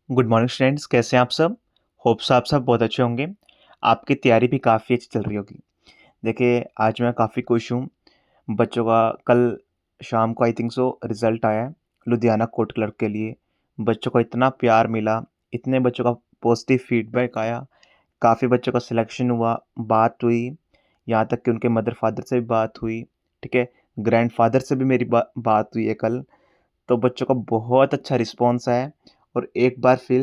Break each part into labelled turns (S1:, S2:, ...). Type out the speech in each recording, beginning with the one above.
S1: Good morning students, कैसे हैं आप सब। होप्स आप सब बहुत अच्छे होंगे। आपकी तैयारी भी काफ़ी अच्छी चल रही होगी। देखिए, आज मैं काफ़ी खुश हूँ। बच्चों का कल शाम को आई थिंक सो रिज़ल्ट आया है लुधियाना कोर्ट क्लर्क के लिए। बच्चों को इतना प्यार मिला, इतने बच्चों का पॉजिटिव फीडबैक आया, काफ़ी बच्चों का सिलेक्शन हुआ, बात हुई, यहाँ तक कि उनके मदर फादर से भी बात हुई, ठीक है। ग्रैंडफादर से भी मेरी बात हुई है कल। तो बच्चों का बहुत अच्छा रिस्पॉन्स आया और एक बार फिर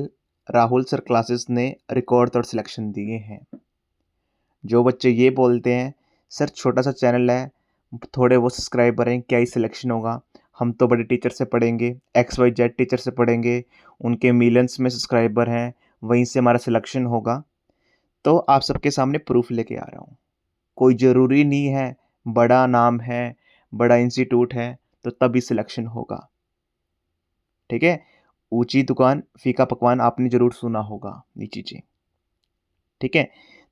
S1: राहुल सर क्लासेस ने रिकॉर्ड तोड़ सिलेक्शन दिए हैं। जो बच्चे ये बोलते हैं सर छोटा सा चैनल है, थोड़े वो सब्सक्राइबर हैं, क्या ही सिलेक्शन होगा, हम तो बड़े टीचर से पढ़ेंगे, XYZ टीचर से पढ़ेंगे, उनके मिलियंस में सब्सक्राइबर हैं, वहीं से हमारा सिलेक्शन होगा। तो आप सबके सामने प्रूफ लेके आ रहा हूँ। कोई ज़रूरी नहीं है बड़ा नाम है, बड़ा इंस्टीट्यूट है तो तभी सिलेक्शन होगा, ठीक है। ऊंची दुकान फीका पकवान आपने जरूर सुना होगा ये चीज़ें, ठीक है।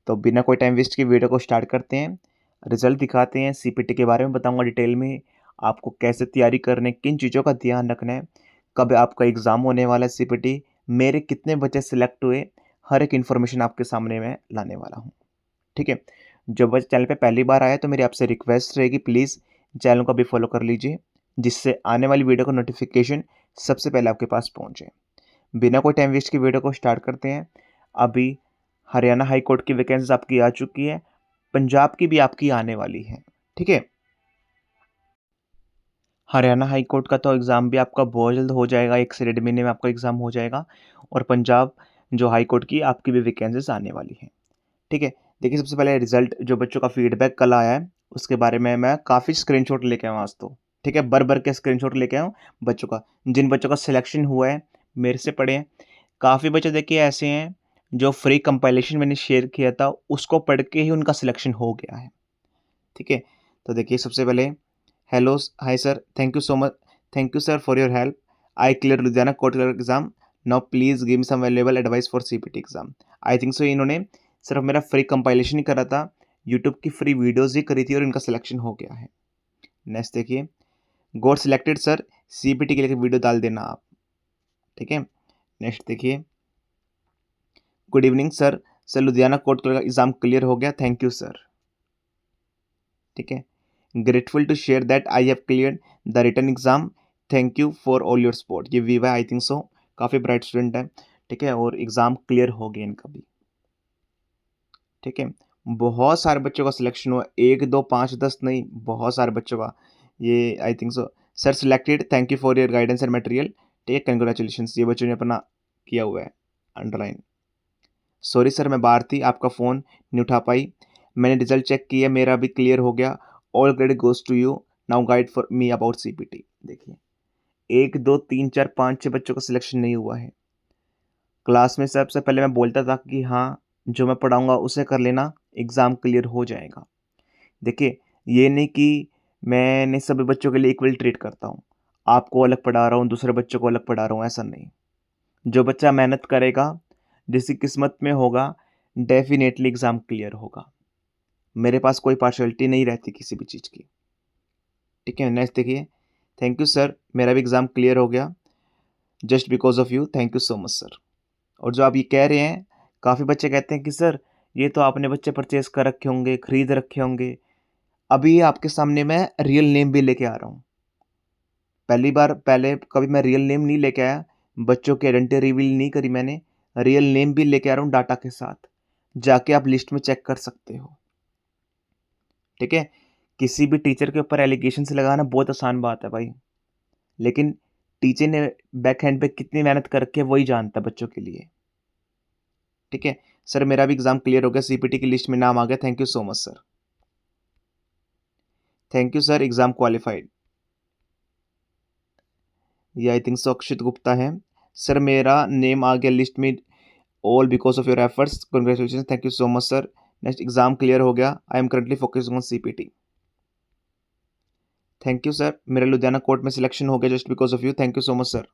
S1: तो बिना कोई टाइम वेस्ट के वीडियो को स्टार्ट करते हैं, रिजल्ट दिखाते हैं, CPT के बारे में बताऊंगा डिटेल में, आपको कैसे तैयारी करने, किन चीज़ों का ध्यान रखना है, कब आपका एग्ज़ाम होने वाला है CPT, मेरे कितने बच्चे सिलेक्ट हुए, हर एक इन्फॉर्मेशन आपके सामने मैं लाने वाला हूँ, ठीक है। जो बच्चे चैनल पे पहली बार आए तो मेरी आपसे रिक्वेस्ट रहेगी, प्लीज़ चैनल को अभी फॉलो कर लीजिए, जिससे आने वाली वीडियो का नोटिफिकेशन सबसे पहले आपके पास पहुंचे। बिना कोई टाइम वेस्ट की वीडियो को स्टार्ट करते हैं। अभी हरियाणा हाई कोर्ट की वैकेंसीज आपकी आ चुकी है, पंजाब की भी आपकी आने वाली है, ठीक है। हरियाणा हाई कोर्ट का तो एग्ज़ाम भी आपका बहुत जल्द हो जाएगा, 1 से 1.5 महीने में आपका एग्ज़ाम हो जाएगा। और पंजाब जो हाई कोर्ट की आपकी भी वैकेंसीज आने वाली है, ठीक है। देखिए, सबसे पहले रिजल्ट जो बच्चों का फीडबैक कल आया है उसके बारे में मैं काफ़ी स्क्रीनशॉट लेके आया हूँ आज तो, ठीक है। भर भर के स्क्रीनशॉट लेके आया हूँ बच्चों का, जिन बच्चों का सिलेक्शन हुआ है मेरे से पढ़े हैं। काफ़ी बच्चे देखिए ऐसे हैं जो फ्री कंपाइलेशन मैंने शेयर किया था उसको पढ़ के ही उनका सिलेक्शन हो गया है, ठीक है। तो देखिए, सबसे पहले hello hi sir, thank you sir for your help, I clear Ludhiana court clerk exam, now please give me some valuable advice for CPT exam. I think so इन्होंने सिर्फ मेरा फ्री कंपाइलेशन ही करा था, यूट्यूब की फ्री वीडियोज ही करी थी और इनका सिलेक्शन हो गया है। नेक्स्ट देखिए, गॉट सिलेक्टेड सर, CPT के लिए वीडियो डाल देना आप, ठीक है। नेक्स्ट देखिए, good evening sir, sir Ludhiana court clerk exam clear हो गया, थैंक यू सर, ठीक है। Grateful to share that I have clear the written exam, thank you for all your support. ये वीवा आई थिंक सो काफ़ी bright student है, ठीक है, और एग्ज़ाम क्लियर हो गया इनका भी, ठीक है। बहुत सारे बच्चों का सिलेक्शन हुआ, 1 2 5 10 नहीं, बहुत सारे बच्चों का। ये आई think so sir selected, thank you for your guidance and material, ठीक है, कंग्रेचुलेशन, ये बच्चों ने अपना किया हुआ है अंडरलाइन। सॉरी सर मैं बाहर थी, आपका फ़ोन नहीं उठा पाई, मैंने रिजल्ट चेक किया, मेरा भी क्लियर हो गया, all credit goes to you, now guide for me about CPT। देखिए, 1 2 3 4 5 6 बच्चों का सिलेक्शन नहीं हुआ है। क्लास में सबसे पहले मैं बोलता था कि हाँ, जो मैं पढ़ाऊँगा उसे कर लेना, एग्ज़ाम क्लियर हो जाएगा। देखिए, ये नहीं कि मैंने सभी बच्चों के लिए इक्वल ट्रीट करता हूँ, आपको अलग पढ़ा रहा हूँ, दूसरे बच्चों को अलग पढ़ा रहा हूँ, ऐसा नहीं। जो बच्चा मेहनत करेगा, जिसकी किस्मत में होगा, डेफ़िनेटली एग्ज़ाम क्लियर होगा। मेरे पास कोई पार्शियलिटी नहीं रहती किसी भी चीज़ की, ठीक है। नेक्स्ट देखिए, थैंक यू सर, मेरा भी एग्ज़ाम क्लियर हो गया, just because of you, thank you so much sir. और जो आप ये कह रहे हैं, काफ़ी बच्चे कहते हैं कि सर ये तो आपने बच्चे परचेज़ कर रखे होंगे, खरीद रखे होंगे। अभी आपके सामने मैं रियल नेम भी लेके आ रहा हूँ। पहले कभी मैं रियल नेम नहीं लेके आया, बच्चों की आइडेंटिटी रिवील नहीं करी मैंने, रियल नेम भी लेके आ रहा हूँ डाटा के साथ। जाके आप लिस्ट में चेक कर सकते हो, ठीक है। किसी भी टीचर के ऊपर एलिगेशंस लगाना बहुत आसान बात है भाई, लेकिन टीचर ने बैक हैंड पे कितनी मेहनत कर रखी है वही जानता है बच्चों के लिए, ठीक है। सर मेरा भी एग्जाम क्लियर हो गया, CPT की लिस्ट में नाम आ गया, thank you so much sir. Thank you sir, exam qualified. ये आई थिंक सो अक्षित गुप्ता है। सर मेरा नेम आ गया लिस्ट में, all because of your efforts, congratulation, thank you so much sir. Next, exam clear हो गया, I am currently focusing on CPT। Thank you sir, मेरा Ludhiana court में selection हो गया just because of you, thank you so much sir.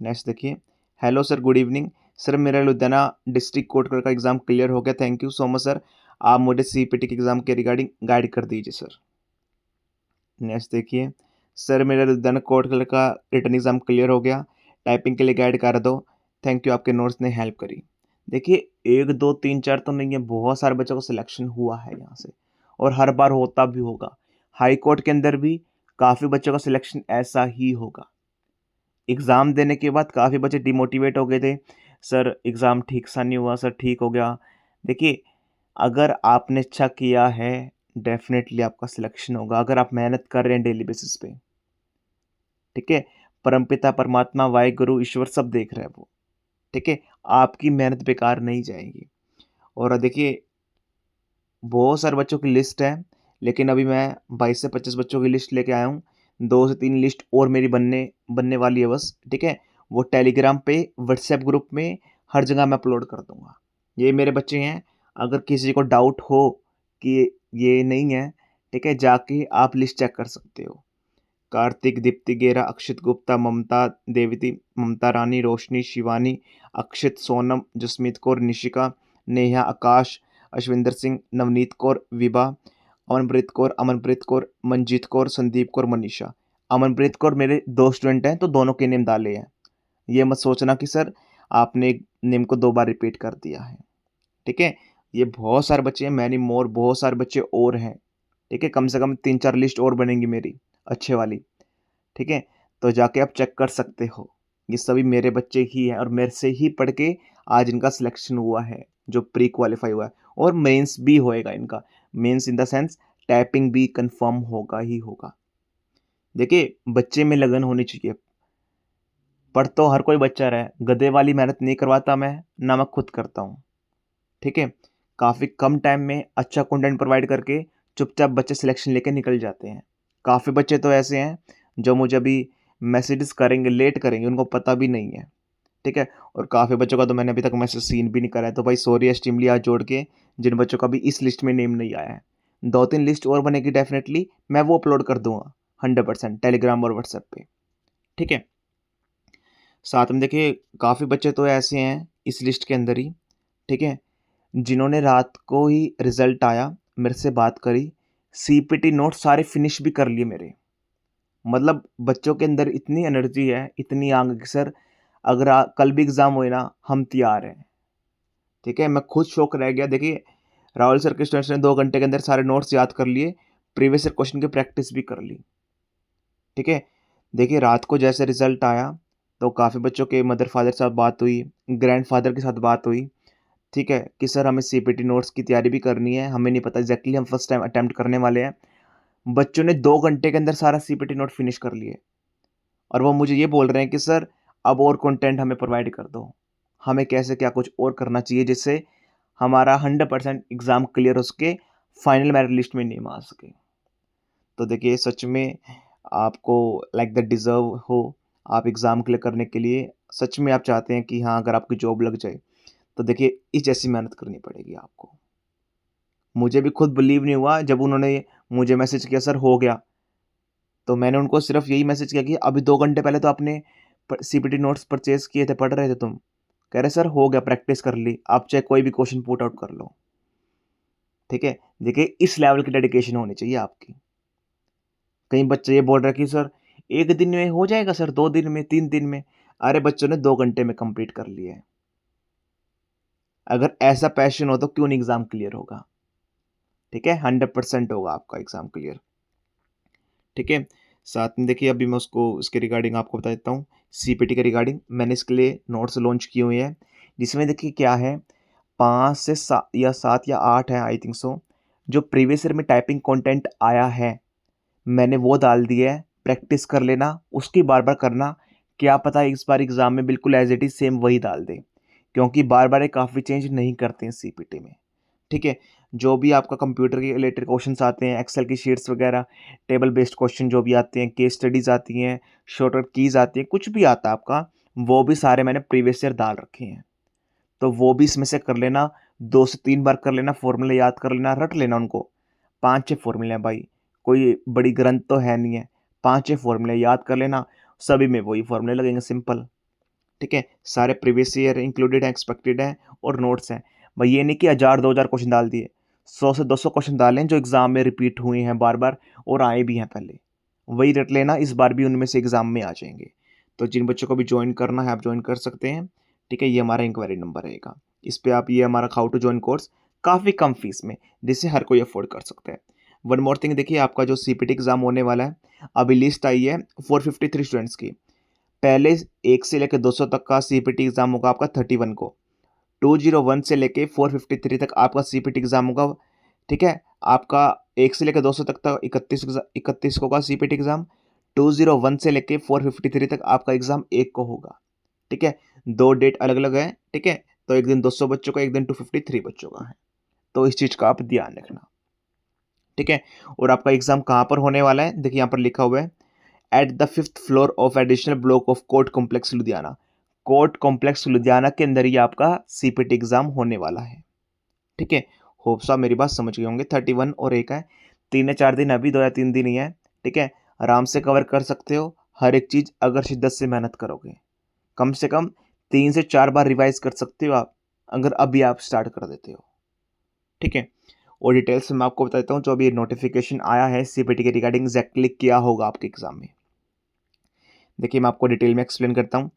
S1: Next देखिए, hello sir good evening, sir मेरा Ludhiana district court का exam clear हो गया, thank you so much sir, आप मुझे CPT के एग्जाम के रिगार्डिंग गाइड कर दीजिए सर। नेक्स्ट देखिए, सर मेरा लुधियाना कोर्ट का रिटर्न एग्जाम क्लियर हो गया, टाइपिंग के लिए गाइड कर दो। थैंक यू, आपके नोट्स ने हेल्प करी। देखिए 1, 2, 3, 4 तो नहीं है, बहुत सारे बच्चों को सिलेक्शन हुआ है यहाँ से और हर बार होता भी होगा। हाई कोर्ट के अंदर भी काफ़ी बच्चों का सिलेक्शन ऐसा ही होगा। एग्ज़ाम देने के बाद काफ़ी बच्चे डिमोटिवेट हो गए थे, सर एग्ज़ाम ठीक सा नहीं हुआ, सर ठीक हो गया। देखिए अगर आपने अच्छा किया है डेफ़िनेटली आपका सिलेक्शन होगा, अगर आप मेहनत कर रहे हैं डेली बेसिस पे, ठीक है? परमपिता परमात्मा वाहिगुरु ईश्वर सब देख रहा है वो, ठीक है? आपकी मेहनत बेकार नहीं जाएगी। और देखिए बहुत सारे बच्चों की लिस्ट है, लेकिन अभी मैं 22 से 25 बच्चों की लिस्ट लेके आया हूँ। 2 से 3 लिस्ट और मेरी बनने बनने वाली है बस, ठीक है? वो टेलीग्राम पे, व्हाट्सएप ग्रुप में, हर जगह मैं अपलोड कर दूँगा। ये मेरे बच्चे हैं, अगर किसी को डाउट हो कि ये नहीं है, ठीक है? जाके आप लिस्ट चेक कर सकते हो। कार्तिक, दीप्ति गेरा, अक्षित गुप्ता, ममता देवती, ममता रानी, रोशनी, शिवानी, अक्षित, सोनम, जसमीत कौर, निशिका, नेहा, आकाश, अश्विंदर सिंह, नवनीत कौर, विभा, अमनप्रीत कौर, अमनप्रीत कौर, मंजीत कौर, संदीप कौर, मनीषा। अमनप्रीत कौर मेरे 2 स्टूडेंट हैं, तो दोनों के नेम डाले हैं। ये मत सोचना कि सर आपने नेम को 2 बार रिपीट कर दिया है, ठीक है? ये बहुत सारे बच्चे हैं, मैनी मोर, बहुत सारे बच्चे और हैं, ठीक है? कम से कम 3-4 लिस्ट और बनेंगी मेरी, अच्छे वाली। ठीक है? तो जाके आप चेक कर सकते हो। ये सभी मेरे बच्चे ही हैं और मेरे से ही पढ़ के आज इनका सिलेक्शन हुआ है, जो प्री क्वालीफाई हुआ है और मेंस भी होएगा इनका। Mains in the sense typing भी कंफर्म होगा ही होगा। देखिए, बच्चे में लगन होनी चाहिए। पढ़ तो हर कोई बच्चा रहा है, गधे वाली मेहनत नहीं करवाता मैं, ना मैं खुद करता हूँ। ठीक है? काफ़ी कम टाइम में अच्छा कंटेंट प्रोवाइड करके चुपचाप बच्चे सिलेक्शन लेके निकल जाते हैं। काफ़ी बच्चे तो ऐसे हैं जो मुझे अभी मैसेजेस करेंगे, लेट करेंगे, उनको पता भी नहीं है, ठीक है? और काफ़ी बच्चों का तो मैंने अभी तक मैसेज सीन भी नहीं करा है, तो भाई सॉरी एक्सट्रीमली आज जोड़ के जिन बच्चों का भी इस लिस्ट में नेम नहीं आया है। 2-3 लिस्ट और बनेगी डेफ़िनेटली, मैं वो अपलोड कर दूँगा 100% टेलीग्राम और व्हाट्सएप पे, ठीक है? साथ में देखिए काफ़ी बच्चे तो ऐसे हैं इस लिस्ट के अंदर ही, ठीक है? जिन्होंने रात को ही रिज़ल्ट आया, मेरे से बात करी, सीपीटी नोट्स सारे फिनिश भी कर लिए मेरे। मतलब बच्चों के अंदर इतनी एनर्जी है, इतनी आग है कि सर अगर कल भी एग्ज़ाम हुए ना, हम तैयार हैं। ठीक है? मैं खुद शॉक रह गया। देखिए, राहुल सर के स्टूडेंट्स ने 2 घंटे के अंदर सारे नोट्स याद कर लिए, प्रीवियस ईयर क्वेश्चन की प्रैक्टिस भी कर ली। ठीक है? देखिए, रात को जैसे रिज़ल्ट आया, तो काफ़ी बच्चों के मदर-फादर के साथ बात हुई, ग्रैंडफ़ादर के साथ बात हुई। ठीक है? कि सर हमें सीपीटी नोट्स की तैयारी भी करनी है, हमें नहीं पता एग्ज़ैक्टली हम फर्स्ट टाइम अटेम्प्ट करने वाले हैं। बच्चों ने 2 घंटे के अंदर सारा सीपीटी नोट फिनिश कर लिए और वो मुझे ये बोल रहे हैं कि सर अब और कंटेंट हमें प्रोवाइड कर दो। हमें कैसे क्या कुछ और करना चाहिए जिससे हमारा 100% एग्ज़ाम क्लियर हो सके, फाइनल मेरिट लिस्ट में नेम आ सके। तो देखिए सच में आपको लाइक दैट डिज़र्व हो, आप एग्ज़ाम क्लियर करने के लिए सच में आप चाहते हैं कि हाँ, अगर आपकी जॉब लग जाए, तो देखिए इस जैसी मेहनत करनी पड़ेगी आपको। मुझे भी खुद बिलीव नहीं हुआ जब उन्होंने मुझे मैसेज किया सर हो गया। तो मैंने उनको सिर्फ़ यही मैसेज किया कि अभी 2 घंटे पहले तो आपने सीपीटी नोट्स परचेज़ किए थे, पढ़ रहे थे तुम। कह रहे सर हो गया, प्रैक्टिस कर ली, आप चाहे कोई भी क्वेश्चन पुट आउट कर लो। ठीक है? देखिए इस लेवल की डेडिकेशन होनी चाहिए आपकी। कई बच्चे ये बोल रहे हैं कि सर 1 दिन में हो जाएगा सर, 2 दिन में, 3 दिन में। अरे बच्चों ने 2 घंटे में कंप्लीट कर लिए है। अगर ऐसा पैशन हो तो क्यों नहीं एग्ज़ाम क्लियर होगा? ठीक है? 100% होगा आपका एग्ज़ाम क्लियर। ठीक है? साथ में देखिए अभी मैं उसको उसके रिगार्डिंग आपको बता देता हूँ, सीपीटी के रिगार्डिंग मैंने इसके लिए नोट्स लॉन्च किए हुए हैं, जिसमें देखिए क्या है 5 से 7 या 8 है आई थिंक सो, जो प्रीवियस ईयर में टाइपिंग कंटेंट आया है, मैंने वो डाल दिया है, प्रैक्टिस कर लेना, उसकी बार-बार करना, क्या पता इस बार एग्ज़ाम में बिल्कुल एज़ इट इज़ सेम वही डाल दें, क्योंकि बार-बार ये काफ़ी चेंज नहीं करते हैं सीपीटी में। ठीक है? जो भी आपका कंप्यूटर के रिलेटेड क्वेश्चंस आते हैं, एक्सेल की शीट्स वगैरह, टेबल बेस्ड क्वेश्चन जो भी आते हैं, केस स्टडीज़ आती हैं, शॉर्टकट कीज़ आती हैं, कुछ भी आता है आपका, वो भी सारे मैंने प्रीवियस ईयर डाल रखे हैं। तो वो भी इसमें से कर लेना, 2 से 3 बार कर लेना, फ़ॉर्मूले याद कर लेना, रट लेना उनको। 5-6 फ़ॉर्मूले हैं भाई, कोई बड़ी ग्रंथ तो है नहीं है। 5-6 फ़ॉर्मूले याद कर लेना, सभी में वही फ़ॉर्मूले लगेंगे सिंपल। ठीक है? सारे प्रीवियस ईयर इंक्लूडेड हैं, एक्सपेक्टेड हैं और नोट्स हैं। भाई ये नहीं कि 1000-2000 क्वेश्चन डाल दिए, 100 से 200 क्वेश्चन डालें जो एग्ज़ाम में रिपीट हुए हैं बार-बार और आए भी हैं पहले। वही रट लेना, इस बार भी उनमें से एग्ज़ाम में आ जाएँगे। तो जिन बच्चों को भी ज्वाइन करना है आप ज्वाइन कर सकते हैं, ठीक है। ये हमारा इंक्वायरी नंबर रहेगा। इस पे आप ये हमारा हाउ टू ज्वाइन कोर्स काफ़ी कम फीस में, जिससे हर कोई अफोर्ड कर सकता है। वन मोर थिंग, देखिए आपका जो सीपीटी एग्ज़ाम होने वाला है, अभी लिस्ट आई है 453 स्टूडेंट्स की। पहले 1 से लेकर 200 तक का सीपीटी एग्ज़ाम होगा आपका 31 को। 201 से लेके 453 तक आपका सीपीटी एग्ज़ाम होगा, ठीक है। आपका 1 से लेकर 200 तक 31 को होगा सीपीटी एग्ज़ाम। 201 से लेके 453 तक आपका एग्ज़ाम 1 को होगा, ठीक है। 2 डेट अलग-अलग हैं, ठीक है। तो एक दिन 200 बच्चों का, एक दिन 253 बच्चों का है। तो इस चीज़ का आप ध्यान रखना, ठीक है। और आपका एग्ज़ाम कहाँ पर होने वाला है? देखिए यहाँ पर लिखा हुआ है, at the 5th floor of additional block of court complex Ludhiana. Court complex Ludhiana के अंदर ही आपका सीपीटी एग्ज़ाम होने वाला है, ठीक है। होप सो आप मेरी बात समझ गए होंगे। 31 और 1 है, 3 या 4 दिन, अभी 2 या 3 दिन ही है, ठीक है। आराम से कवर कर सकते हो हर एक चीज़ अगर शिद्दत से मेहनत करोगे। कम से कम 3 से 4 बार रिवाइज कर सकते हो आप, अगर अभी आप स्टार्ट कर देते हो, ठीक है। और डिटेल्स मैं आपको बता देता हूँ, जो अभी नोटिफिकेशन आया है सीपीटी के रिगार्डिंग एग्जैक्टली क्या होगा आपके एग्जाम में। देखिए मैं आपको डिटेल में एक्सप्लेन करता हूँ।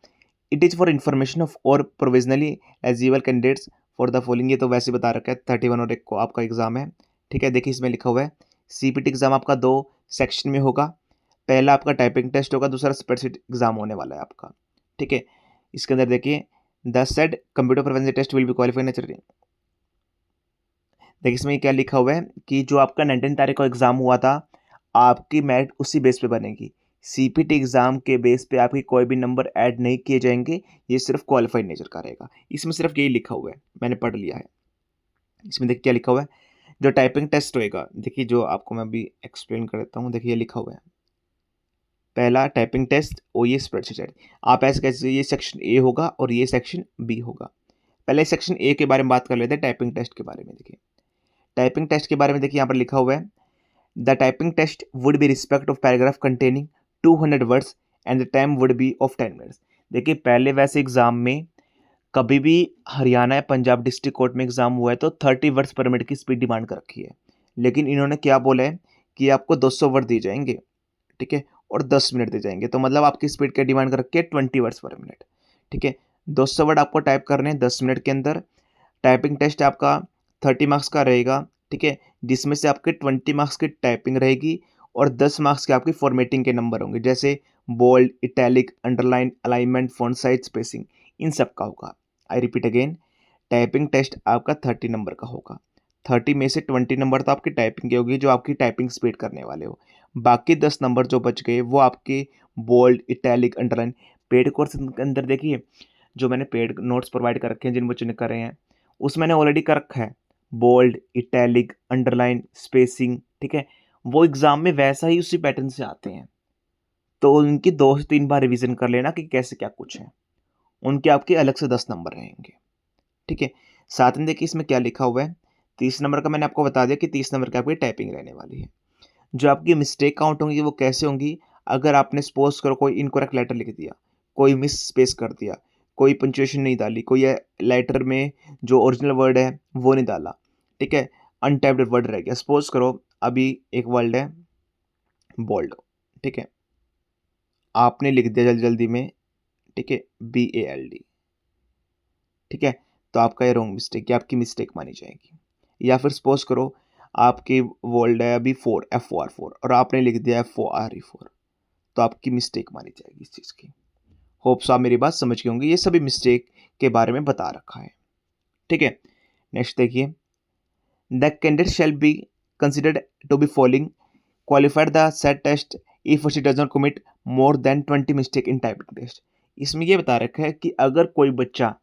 S1: It is for information of all provisionally eligible candidates for the following. ये तो वैसे बता रखा है, 31 और 1 को आपका एग्जाम है, ठीक है। देखिए इसमें लिखा हुआ है सीपीटी एग्जाम आपका 2 सेक्शन में होगा। पहला आपका टाइपिंग टेस्ट होगा, दूसरा स्प्रेडशीट एग्जाम होने वाला है आपका, ठीक है। इसके अंदर देखिए the said computer proficiency test will be qualified naturally. देखिए इसमें क्या लिखा हुआ है कि जो आपका 19 तारीख को एग्ज़ाम हुआ था, आपकी मेरिट उसी बेस पे बनेगी। सीपीटी एग्ज़ाम के बेस पे आपके कोई भी नंबर ऐड नहीं किए जाएंगे, ये सिर्फ क्वालिफाइड नेचर का रहेगा। इसमें सिर्फ यही लिखा हुआ है, मैंने पढ़ लिया है। इसमें देखिए क्या लिखा हुआ है, जो टाइपिंग टेस्ट होएगा, देखिए जो आपको मैं अभी एक्सप्लेन कर देता हूँ। देखिए ये लिखा हुआ है, पहला टाइपिंग टेस्ट और ये स्प्रेडशीट। आप ऐसे कैसे, ये सेक्शन ए होगा और ये सेक्शन बी होगा। पहले सेक्शन ए के बारे में बात कर लेते हैं, टाइपिंग टेस्ट के बारे में। देखिए टाइपिंग टेस्ट के बारे में देखिए यहाँ पर लिखा हुआ है, the typing test would be respect of paragraph containing 200 words and the time would be of 10 minutes. देखिए पहले वैसे एग्जाम में कभी भी हरियाणा या पंजाब डिस्ट्रिक्ट कोर्ट में एग्जाम हुआ है तो 30 वर्ड्स पर मिनट की स्पीड डिमांड कर रखी है, लेकिन इन्होंने क्या बोला है कि आपको 200 वर्ड दिए जाएंगे, ठीक है, और 10 मिनट दिए जाएंगे। तो मतलब आपकी स्पीड क्या डिमांड कर रखी है, 20 वर्ड्स पर मिनट, ठीक है। 200 वर्ड आपको टाइप करने हैं 10 मिनट के अंदर। टाइपिंग टेस्ट आपका 30 मार्क्स का रहेगा, ठीक है, जिसमें से आपके 20 मार्क्स की टाइपिंग रहेगी और 10 मार्क्स के आपकी फॉर्मेटिंग के नंबर होंगे, जैसे bold, italic, underline, alignment, font size, spacing, इन सब का होगा। I repeat again, typing test आपका 30 नंबर का होगा। 30 में से 20 नंबर तो आपकी टाइपिंग की होगी, जो आपकी टाइपिंग स्पीड करने वाले हो। बाकी 10 नंबर जो बच गए वो आपके bold, italic, underline. Paid course के अंदर देखिए जो मैंने पेड नोट्स प्रोवाइड कर रखे हैं जिन बच्चों ने करे हैं, उस मैंने ऑलरेडी कर रखा है, बोल्ड, इटैलिक, अंडरलाइन, स्पेसिंग, ठीक है। वो एग्जाम में वैसा ही उसी पैटर्न से आते हैं, तो उनकी 2 से 3 बार रिवीजन कर लेना कि कैसे क्या कुछ है। उनके आपके अलग से 10 नंबर रहेंगे, ठीक है। साथ में देखिए इसमें क्या लिखा हुआ है, 30 नंबर का मैंने आपको बता दिया कि 30 नंबर की आपकी टाइपिंग रहने वाली है। जो आपकी मिस्टेक काउंट होंगी वो कैसे होंगी, अगर आपने सपोज करो कोई इनकरेक्ट लेटर लिख दिया, कोई मिस स्पेस कर दिया, कोई पंचुएशन नहीं डाली, कोई लेटर में जो ओरिजिनल वर्ड है वो नहीं डाला, ठीक है, अनटाइप्ड वर्ड रह गया। सपोज करो अभी एक वर्ड है बोल्ड, ठीक है, आपने लिख दिया जल्दी जल्दी में, ठीक है, BALD, ठीक है, तो आपका ये रॉन्ग मिस्टेक, ये आपकी मिस्टेक मानी जाएगी। या फिर सपोज करो आपकी वर्ड है अभी FOR और आपने लिख दिया FORE4, तो आपकी मिस्टेक मानी जाएगी इस चीज़ की। होप्स आप मेरी बात समझ गए होंगे, ये सभी मिस्टेक के बारे में बता रखा है, ठीक है। नेक्स्ट देखिए, the candidate shall be considered to be following qualified the set test if she does not commit more than 20 mistake in typing test. इसमें ये बता रखा है कि अगर कोई बच्चा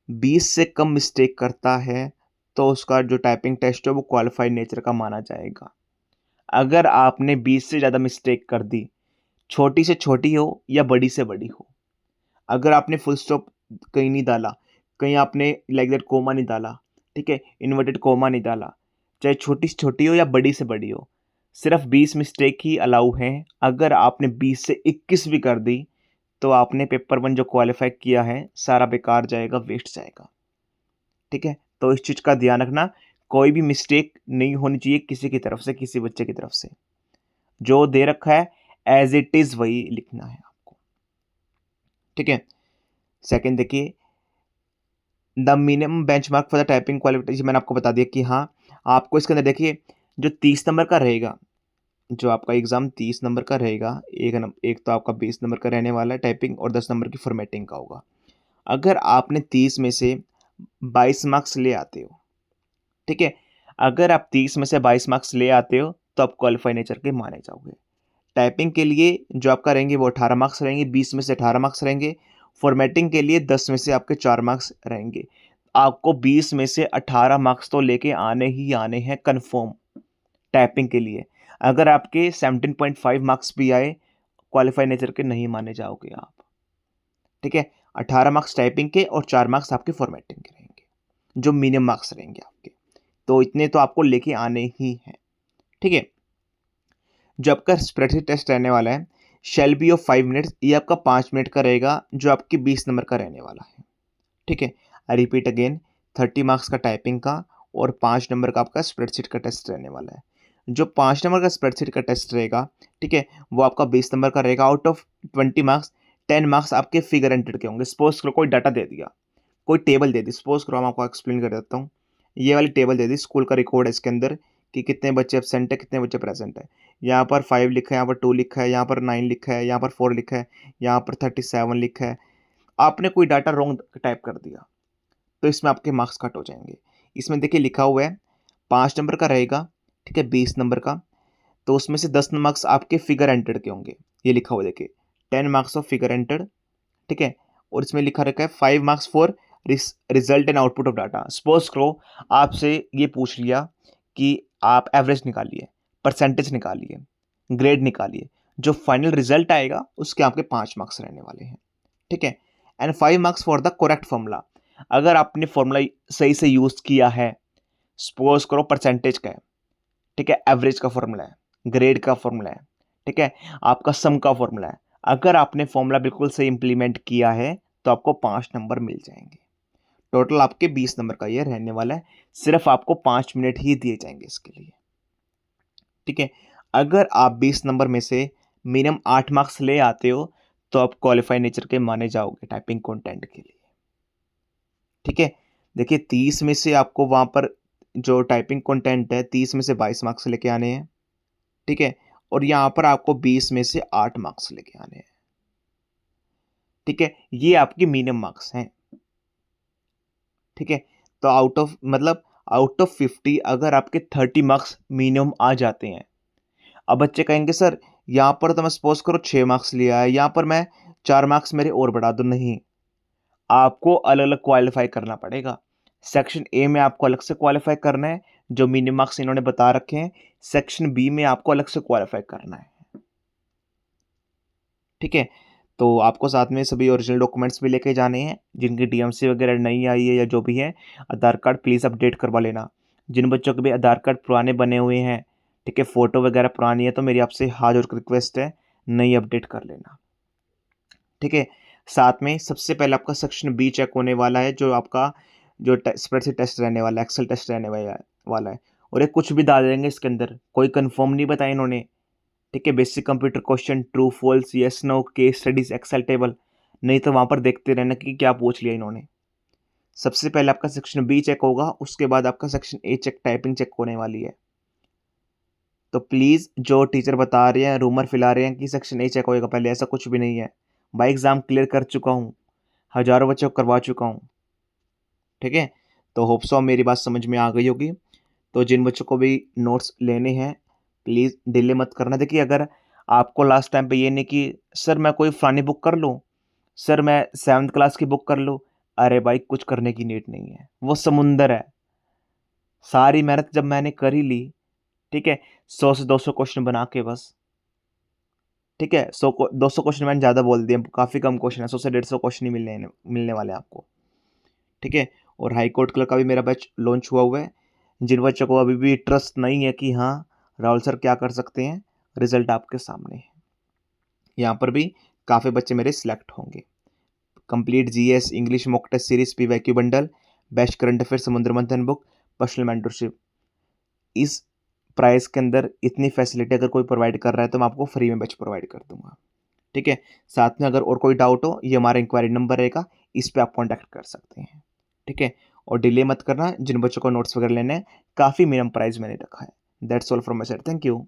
S1: 20 से कम मिस्टेक करता है तो उसका जो टाइपिंग टेस्ट है वो क्वालिफाइड नेचर का माना जाएगा। अगर आपने 20 से ज़्यादा मिस्टेक कर दी, छोटी से छोटी हो या बड़ी से बड़ी हो, अगर आपने फुल स्टॉप कहीं नहीं डाला, कहीं आपने लाइक दैट कोमा नहीं डाला, ठीक है, इन्वर्टेड कोमा नहीं डाला, चाहे छोटी से छोटी हो या बड़ी से बड़ी हो, सिर्फ 20 मिस्टेक ही अलाउ हैं। अगर आपने 20 से 21 भी कर दी तो आपने पेपर 1 जो क्वालिफाई किया है सारा बेकार जाएगा, वेस्ट जाएगा, ठीक है। तो इस चीज़ का ध्यान रखना, कोई भी मिस्टेक नहीं होनी चाहिए किसी की तरफ से, किसी बच्चे की तरफ से। जो दे रखा है एज इट इज़ वही लिखना है आपको। ठीक है। सेकंड देखिए, the minimum benchmark for the typing qualification, मैंने आपको बता दिया कि हाँ, आपको इसके अंदर देखिए जो 30 नंबर का रहेगा, जो आपका एग्ज़ाम 30 नंबर का रहेगा, एक तो आपका 20 नंबर का रहने वाला है टाइपिंग और 10 नंबर की फॉर्मेटिंग का होगा। अगर आपने 30 में से 22 मार्क्स ले आते हो, ठीक है? अगर आप 30 में से 22 मार्क्स ले आते हो, तो आप क्वालिफाई नेचर के माने जाओगे। टाइपिंग के लिए जो आपका रहेंगे वो 18 मार्क्स रहेंगे, 20 में से 18 मार्क्स रहेंगे। फॉर्मेटिंग के लिए 10 में से आपके 4 मार्क्स रहेंगे। आपको 20 में से 18 मार्क्स तो लेके आने ही आने हैं कन्फर्म टाइपिंग के लिए। अगर आपके 17.5 मार्क्स भी आए, क्वालिफाई नेचर के नहीं माने जाओगे आप, ठीक है? 18 मार्क्स टाइपिंग के और 4 मार्क्स आपके फॉर्मेटिंग के रहेंगे, जो मिनिमम मार्क्स रहेंगे आपके। तो इतने तो आपको लेके आने ही हैं, ठीक है? जो आपका स्प्रेडशीट टेस्ट रहने वाला है, शैल बी ऑफ 5 मिनट्स, ये आपका 5 मिनट का रहेगा, जो आपकी 20 नंबर का रहने वाला है, ठीक है? आई रिपीट अगेन, 30 मार्क्स का टाइपिंग का और 5 नंबर का आपका स्प्रेडशीट का टेस्ट रहने वाला है। जो 5 नंबर का स्प्रेडशीट का टेस्ट रहेगा, ठीक है, वो आपका 20 नंबर का रहेगा। आउट ऑफ 20 मार्क्स, 10 मार्क्स आपके फिगर एंटेड के होंगे। सपोज करो कोई डाटा दे दिया, कोई टेबल दे दी, सपोज करो, मैं आपको एक्सप्लेन कर देता हूँ। ये वाली टेबल दे दी, स्कूल का रिकॉर्ड है इसके अंदर कि कितने बच्चे एब्सेंट है, कितने बच्चे प्रेजेंट है। यहाँ पर 5 लिखा है, यहाँ पर 2 लिखा है, यहाँ पर 9 लिखा है, यहाँ पर 4 लिखा है, यहाँ पर 37 लिखा है। आपने कोई डाटा रॉन्ग टाइप कर दिया, तो इसमें आपके मार्क्स कट हो जाएंगे। इसमें देखिए लिखा हुआ है 5 नंबर का रहेगा, ठीक है, 20 नंबर का, तो उसमें से 10 मार्क्स आपके फिगर एंटेड के होंगे। ये लिखा हुआ देखिए, 10 मार्क्स ऑफ फिगर एंटेड, ठीक है। और इसमें लिखा रखा है 5 marks for result and output of data. Suppose करो आपसे ये पूछ लिया कि आप एवरेज निकालिए, परसेंटेज निकालिए, ग्रेड निकालिए, जो फाइनल रिजल्ट आएगा उसके आपके 5 मार्क्स रहने वाले हैं, ठीक है। And 5 marks for the correct formula, अगर आपने फॉर्मूला सही से यूज किया है। सपोज करो परसेंटेज का है, ठीक है, एवरेज का फॉर्मूला है, ग्रेड का फॉर्मूला है, ठीक है, आपका सम का फॉर्मूला है। अगर आपने फॉर्मूला बिल्कुल सही इंप्लीमेंट किया है तो आपको 5 नंबर मिल जाएंगे। टोटल आपके 20 नंबर का ये रहने वाला है। सिर्फ आपको 5 मिनट ही दिए जाएंगे इसके लिए, ठीक है। अगर आप 20 नंबर में से मिनिमम 8 मार्क्स ले आते हो तो आप क्वालिफाई नेचर के माने जाओगे टाइपिंग कंटेंट के लिए, ठीक है। देखिए 30 में से आपको वहां पर जो टाइपिंग कंटेंट है 30 में से 22 मार्क्स लेके आने हैं, ठीक है। और यहाँ पर आपको 20 में से 8 मार्क्स लेके आने हैं, ठीक है। ये आपके मिनिमम मार्क्स हैं, ठीक है। तो आउट ऑफ 50 अगर आपके 30 मार्क्स मिनिमम आ जाते हैं। अब बच्चे कहेंगे सर यहाँ पर तो मैं सपोज करो 6 मार्क्स लिया है, यहाँ पर मैं 4 मार्क्स मेरे और बढ़ा दूं। नहीं, आपको अलग अलग क्वालिफाई करना पड़ेगा। सेक्शन ए में आपको अलग से क्वालिफाई करना है, जो मिनिमम मार्क्स इन्होंने बता रखे हैं। सेक्शन बी में आपको अलग से क्वालिफाई करना है, ठीक है। तो आपको साथ में सभी ओरिजिनल डॉक्यूमेंट्स भी लेके जाने हैं, जिनकी डीएमसी वगैरह नहीं आई है या जो भी है। आधार कार्ड प्लीज़ अपडेट करवा लेना। जिन बच्चों के भी आधार कार्ड पुराने बने हुए हैं, ठीक है, फ़ोटो वगैरह पुरानी है, तो मेरी आपसे हाथ जोड़ कर रिक्वेस्ट है, नई अपडेट कर लेना, ठीक है। साथ में सबसे पहले आपका सेक्शन बी चेक होने वाला है, जो आपका जो स्प्रेडशीट टेस्ट रहने वाला है, एक्सेल टेस्ट रहने वाला है। और ये कुछ भी डाल देंगे इसके अंदर, कोई कंफर्म नहीं बताया इन्होंने, ठीक है। Basic computer question, true false, yes no, case studies, excel table, नहीं तो वहां पर देखते रहना कि क्या पूछ लिया इन्होंने। सबसे पहले आपका सेक्शन बी चेक होगा, उसके बाद आपका section A check, typing check होने वाली है। तो प्लीज जो टीचर बता रहे हैं, रूमर फैला रहे हैं कि सेक्शन ए चेक होएगा पहले, ऐसा कुछ भी नहीं है भाई। एग्जाम क्लियर कर चुका हूँ, हजारों बच्चों को करवा चुका हूँ, ठीक है। तो होप सो मेरी बात समझ में आ गई होगी। तो जिन बच्चों को भी नोट्स लेने हैं प्लीज़ डिले मत करना। देखिए अगर आपको लास्ट टाइम पे ये नहीं कि सर मैं कोई फ़लानी बुक कर लूँ, सर मैं 7th क्लास की बुक कर लूँ, अरे भाई कुछ करने की नीड नहीं है, वो समुंदर है। सारी मेहनत जब मैंने कर ही ली, ठीक है, 100 से 200 क्वेश्चन बना के बस, ठीक है, 200 क्वेश्चन मैंने ज़्यादा बोल दिया, काफ़ी कम क्वेश्चन है, 100 से 150 क्वेश्चन ही मिलने वाले हैं आपको, ठीक है। और हाई कोर्ट क्लर्क का भी मेरा बैच लॉन्च हुआ है। जिन बच्चों को अभी भी ट्रस्ट नहीं है कि हाँ राहुल सर क्या कर सकते हैं, रिजल्ट आपके सामने है। यहाँ पर भी काफ़ी बच्चे मेरे सिलेक्ट होंगे। Complete GS English mock test series, PYQ bundle, best current affair, Samudra Manthan book, personal mentorship. इस प्राइस के अंदर इतनी फैसिलिटी अगर कोई प्रोवाइड कर रहा है तो मैं आपको फ्री में बैच प्रोवाइड कर दूंगा, ठीक है? साथ में अगर और कोई डाउट हो, ये हमारा इंक्वायरी नंबर रहेगा, इस पे आप कॉन्टैक्ट कर सकते हैं, ठीक है? और डिले मत करना, जिन बच्चों को नोट्स वगैरह लेने हैं, काफ़ी मिनिमम प्राइस मैंने रखा है। That's all from my side, thank you.